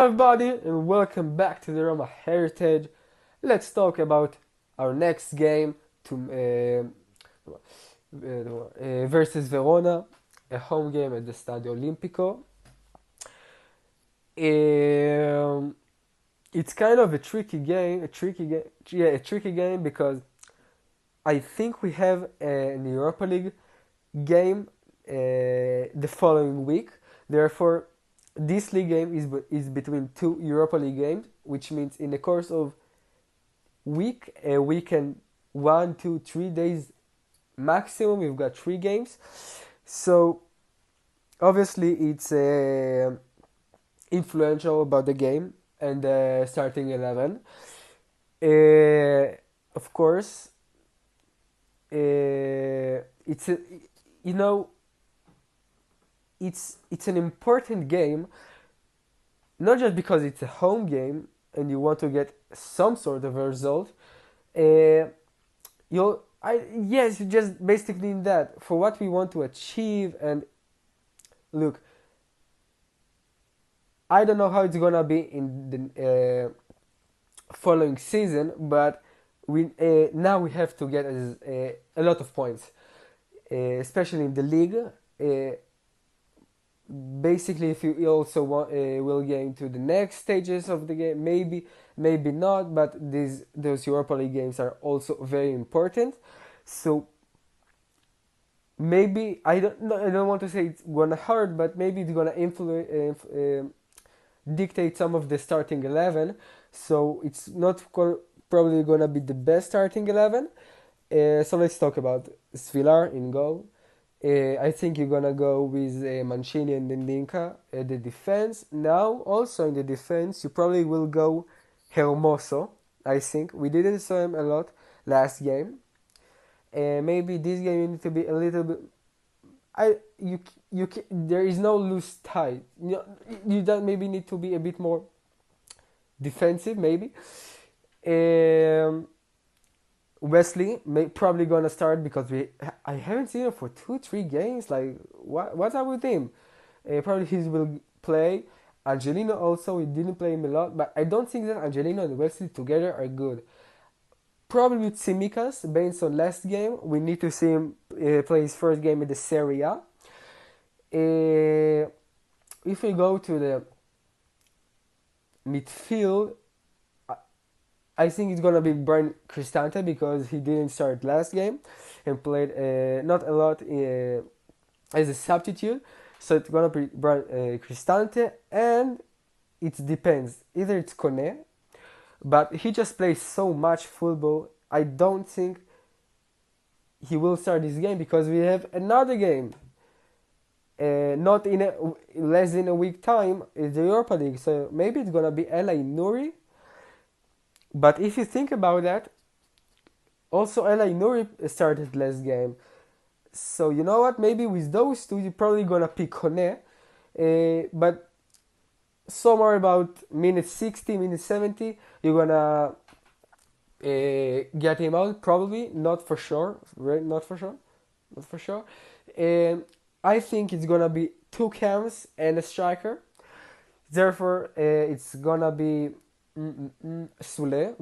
Everybody, and welcome back to the Roma Heritage. Let's talk about our next game versus Verona, a home game at the Stadio Olimpico. Um, it's kind of a tricky game because I think we have an Europa League game the following week. Therefore, this league game is between two Europa League games, which means in the course of a weekend, 1, 2, 3 days maximum, we've got three games. So obviously, it's influential about the game and the starting 11. Of course, it's a, you know it's an important game, not just because it's a home game and you want to get some sort of a result. Uh, you'll I Yes, you just basically in that for what we want to achieve. And look, I don't know how it's gonna be in the following season, but we now we have to get a lot of points, especially in the league. Basically, if you also will get into the next stages of the game, maybe not, but those Europa League games are also very important. So maybe I don't want to say it's gonna hurt, but maybe it's gonna dictate some of the starting 11. So it's not probably gonna be the best starting 11. So let's talk about Svilar in goal. I think you're gonna go with Mancini and Ndinka at the defense. Now, also in the defense, you probably will go Hermoso. I think we didn't saw him a lot last game. Maybe this game you need to be a little bit. I you There is no loose tie. You don't maybe need to be a bit more defensive. Maybe. Um, Wesley probably gonna start because I haven't seen him for 2 3 games. Like what's up with him? Probably he will play. Angelino also, he didn't play him a lot, but I don't think that Angelino and Wesley together are good. Probably with Tsimikas based on last game, we need to see him play his first game in the Serie A. If we go to the midfield, I think it's gonna be Brian Cristante because he didn't start last game and played not a lot as a substitute. So it's gonna be Brian Cristante, and it depends. Either it's Kone, but he just plays so much football. I don't think he will start this game because we have another game. Not in less than a week time is the Europa League. So maybe it's gonna be Ella Nouri. But if you think about that, also Ella Nouri started last game. So you know what? Maybe with those two, you're probably gonna pick Kone. But somewhere about minute 60, minute 70, you're gonna get him out. Probably not for sure, right? Not for sure. And I think it's gonna be two cams and a striker. Therefore, it's gonna be Sule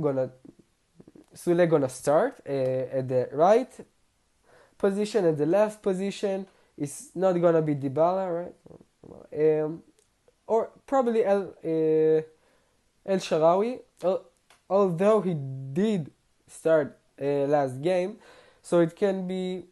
gonna start at the right position. At the left position is not gonna be Dybala, right? Or probably El Sharawi, although he did start last game, so it can be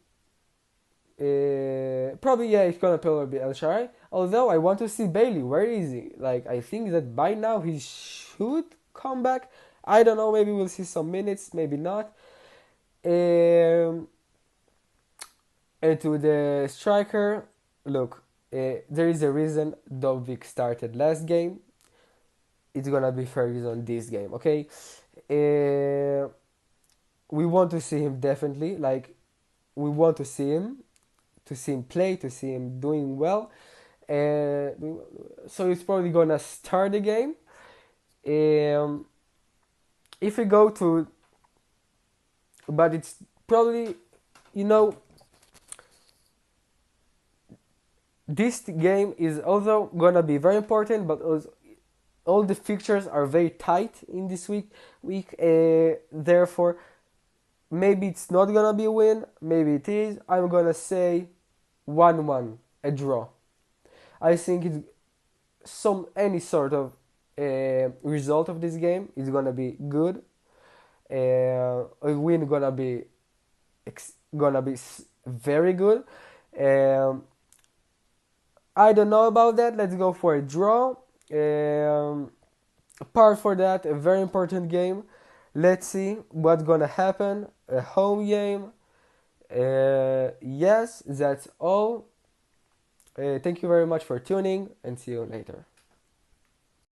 probably, yeah, it's gonna probably be El Sharawi. Although I want to see Bailey. Where is he? Like, I think that by now he should come back. I don't know. Maybe we'll see some minutes. Maybe not. And to the striker, look, there is a reason Dovvik started last game. It's gonna be Ferguson this game, okay? We want to see him definitely. Like, we want to see him play, to see him doing well. So he's probably gonna start the game. If we go to, but it's probably, you know, this game is also gonna be very important, but all the fixtures are very tight in this week. Therefore, maybe it's not gonna be a win. Maybe it is. I'm gonna say 1-1, a draw. I think it's any sort of result of this game is gonna be good. A win gonna be very good. Um, I don't know about that. Let's go for a draw. Apart for that, a very important game. Let's see what's gonna happen. A home game. Yes, that's all. Thank you very much for tuning, and see you later.